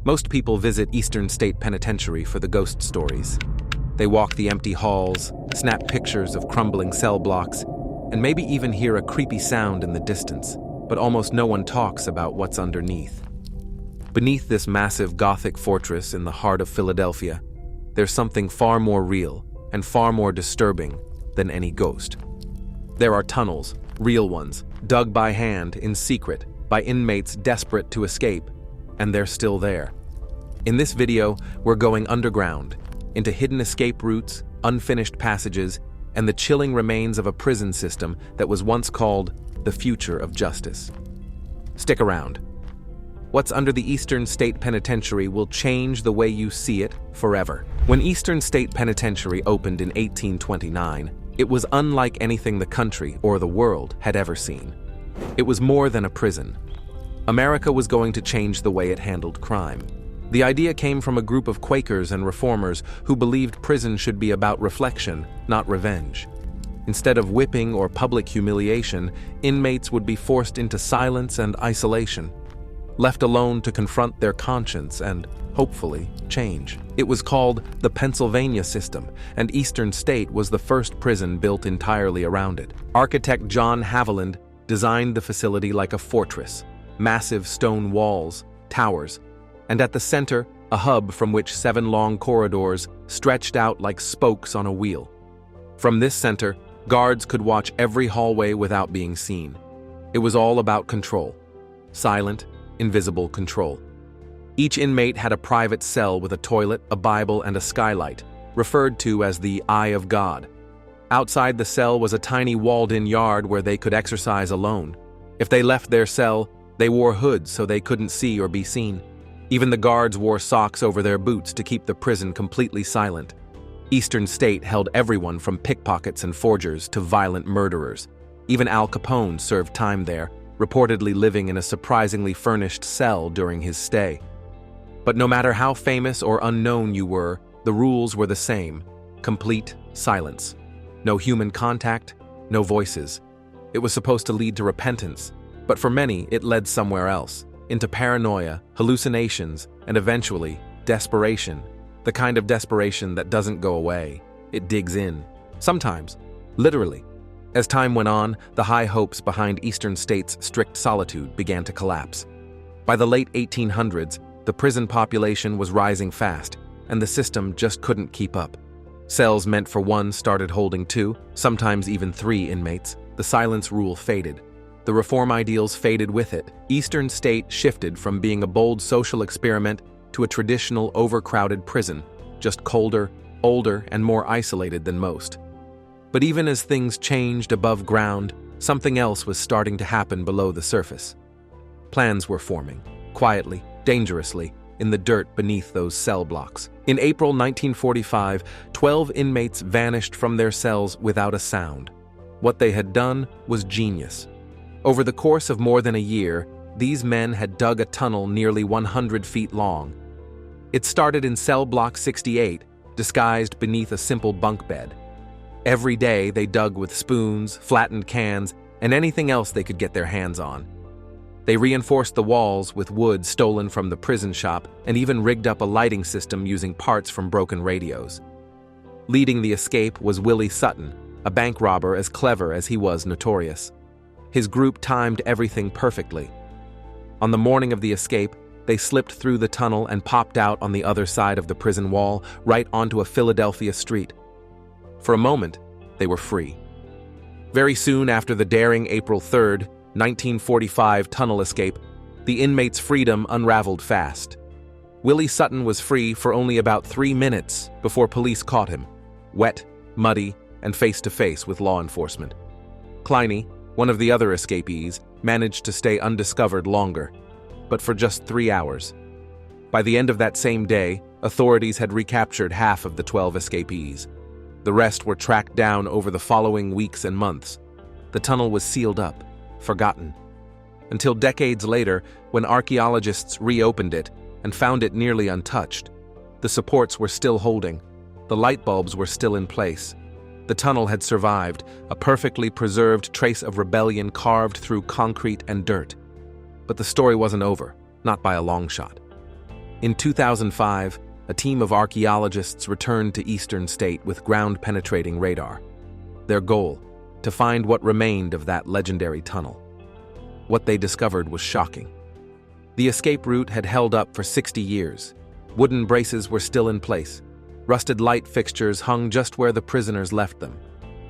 Most people visit Eastern State Penitentiary for the ghost stories. They walk the empty halls, snap pictures of crumbling cell blocks, and maybe even hear a creepy sound in the distance, but almost no one talks about what's underneath. Beneath this massive Gothic fortress in the heart of Philadelphia, there's something far more real and far more disturbing than any ghost. There are tunnels, real ones, dug by hand in secret by inmates desperate to escape, and they're still there. In this video, we're going underground, into hidden escape routes, unfinished passages, and the chilling remains of a prison system that was once called the future of justice. Stick around. What's under the Eastern State Penitentiary will change the way you see it forever. When Eastern State Penitentiary opened in 1829, it was unlike anything the country or the world had ever seen. It was more than a prison. America was going to change the way it handled crime. The idea came from a group of Quakers and reformers who believed prison should be about reflection, not revenge. Instead of whipping or public humiliation, inmates would be forced into silence and isolation, left alone to confront their conscience and, hopefully, change. It was called the Pennsylvania system, and Eastern State was the first prison built entirely around it. Architect John Haviland designed the facility like a fortress, massive stone walls, towers, and at the center, a hub from which 7 long corridors stretched out like spokes on a wheel. From this center, guards could watch every hallway without being seen. It was all about control. Silent, invisible control. Each inmate had a private cell with a toilet, a Bible, and a skylight, referred to as the Eye of God. Outside the cell was a tiny walled-in yard where they could exercise alone. If they left their cell, they wore hoods so they couldn't see or be seen. Even the guards wore socks over their boots to keep the prison completely silent. Eastern State held everyone from pickpockets and forgers to violent murderers. Even Al Capone served time there, reportedly living in a surprisingly furnished cell during his stay. But no matter how famous or unknown you were, the rules were the same: complete silence. No human contact, no voices. It was supposed to lead to repentance, but for many it led somewhere else, into paranoia, hallucinations, and eventually, desperation. The kind of desperation that doesn't go away. It digs in. Sometimes, literally. As time went on, the high hopes behind Eastern State's strict solitude began to collapse. By the late 1800s, the prison population was rising fast, and the system just couldn't keep up. Cells meant for 1 started holding 2, sometimes even 3 inmates. The silence rule faded. The reform ideals faded with it. Eastern State shifted from being a bold social experiment to a traditional overcrowded prison, just colder, older, and more isolated than most. But even as things changed above ground, something else was starting to happen below the surface. Plans were forming, quietly, dangerously, in the dirt beneath those cell blocks. In April 1945, 12 inmates vanished from their cells without a sound. What they had done was genius. Over the course of more than a year, these men had dug a tunnel nearly 100 feet long. It started in cell block 68, disguised beneath a simple bunk bed. Every day they dug with spoons, flattened cans, and anything else they could get their hands on. They reinforced the walls with wood stolen from the prison shop and even rigged up a lighting system using parts from broken radios. Leading the escape was Willie Sutton, a bank robber as clever as he was notorious. His group timed everything perfectly. On the morning of the escape, they slipped through the tunnel and popped out on the other side of the prison wall, right onto a Philadelphia street. For a moment, they were free. Very soon after the daring April 3rd, 1945 tunnel escape, the inmate's freedom unraveled fast. Willie Sutton was free for only about 3 minutes before police caught him, wet, muddy, and face-to-face with law enforcement. Kleine, one of the other escapees, managed to stay undiscovered longer, but for just 3 hours. By the end of that same day, authorities had recaptured half of the 12 escapees. The rest were tracked down over the following weeks and months. The tunnel was sealed up, forgotten. Until decades later, when archaeologists reopened it and found it nearly untouched. The supports were still holding. The light bulbs were still in place. The tunnel had survived, a perfectly preserved trace of rebellion carved through concrete and dirt. But the story wasn't over, not by a long shot. In 2005, a team of archaeologists returned to Eastern State with ground-penetrating radar. Their goal: to find what remained of that legendary tunnel. What they discovered was shocking. The escape route had held up for 60 years. Wooden braces were still in place. Rusted light fixtures hung just where the prisoners left them.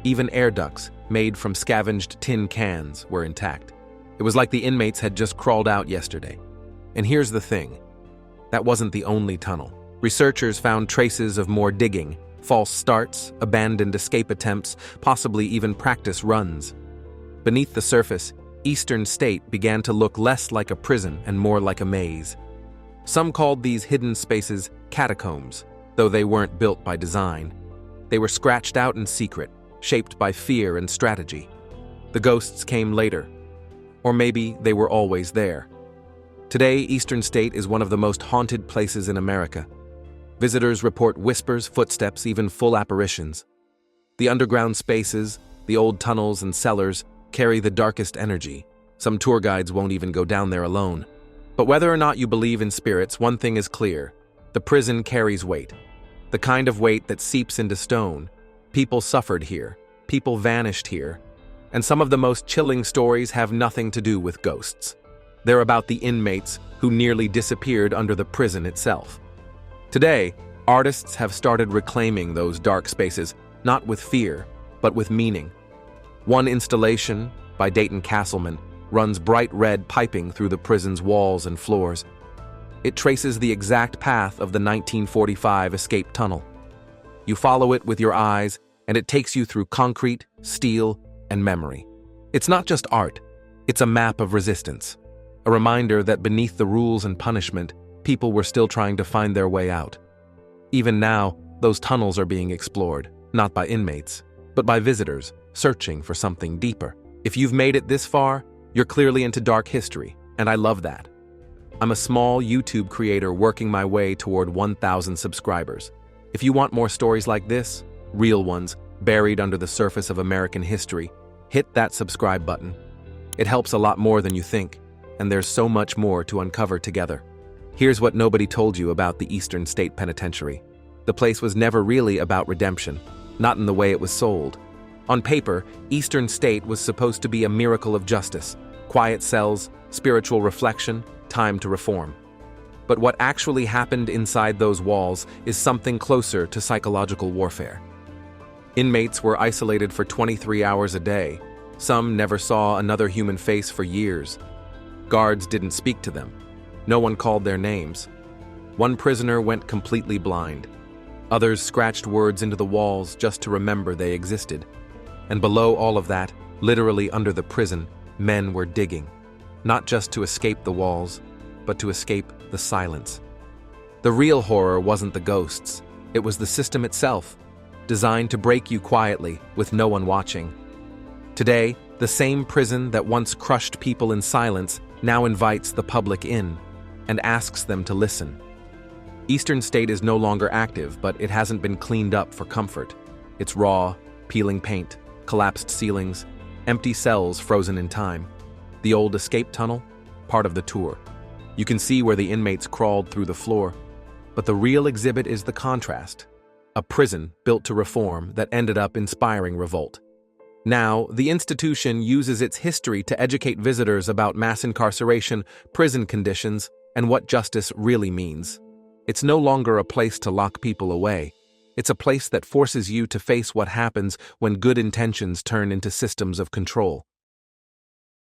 Even air ducts, made from scavenged tin cans, were intact. It was like the inmates had just crawled out yesterday. And here's the thing: that wasn't the only tunnel. Researchers found traces of more digging, false starts, abandoned escape attempts, possibly even practice runs. Beneath the surface, Eastern State began to look less like a prison and more like a maze. Some called these hidden spaces catacombs, though they weren't built by design. They were scratched out in secret, shaped by fear and strategy. The ghosts came later. Or maybe they were always there. Today, Eastern State is one of the most haunted places in America. Visitors report whispers, footsteps, even full apparitions. The underground spaces, the old tunnels and cellars, carry the darkest energy. Some tour guides won't even go down there alone. But whether or not you believe in spirits, one thing is clear: the prison carries weight. The kind of weight that seeps into stone. People suffered here. People vanished here. And some of the most chilling stories have nothing to do with ghosts. They're about the inmates who nearly disappeared under the prison itself. Today, artists have started reclaiming those dark spaces, not with fear, but with meaning. One installation, by Dayton Castleman, runs bright red piping through the prison's walls and floors. It traces the exact path of the 1945 escape tunnel. You follow it with your eyes, and it takes you through concrete, steel, and memory. It's not just art, it's a map of resistance. A reminder that beneath the rules and punishment, people were still trying to find their way out. Even now, those tunnels are being explored, not by inmates, but by visitors searching for something deeper. If you've made it this far, you're clearly into dark history, and I love that. I'm a small YouTube creator working my way toward 1,000 subscribers. If you want more stories like this, real ones, buried under the surface of American history, hit that subscribe button. It helps a lot more than you think, and there's so much more to uncover together. Here's what nobody told you about the Eastern State Penitentiary. The place was never really about redemption, not in the way it was sold. On paper, Eastern State was supposed to be a miracle of justice, quiet cells, spiritual reflection, time to reform. But what actually happened inside those walls is something closer to psychological warfare. Inmates were isolated for 23 hours a day. Some never saw another human face for years. Guards didn't speak to them. No one called their names. One prisoner went completely blind. Others scratched words into the walls just to remember they existed. And below all of that, literally under the prison, men were digging. Not just to escape the walls, but to escape the silence. The real horror wasn't the ghosts. It was the system itself, designed to break you quietly with no one watching. Today, the same prison that once crushed people in silence now invites the public in and asks them to listen. Eastern State is no longer active, but it hasn't been cleaned up for comfort. It's raw, peeling paint, collapsed ceilings, empty cells frozen in time. The old escape tunnel, part of the tour. You can see where the inmates crawled through the floor. But the real exhibit is the contrast. A prison built to reform that ended up inspiring revolt. Now, the institution uses its history to educate visitors about mass incarceration, prison conditions, and what justice really means. It's no longer a place to lock people away. It's a place that forces you to face what happens when good intentions turn into systems of control.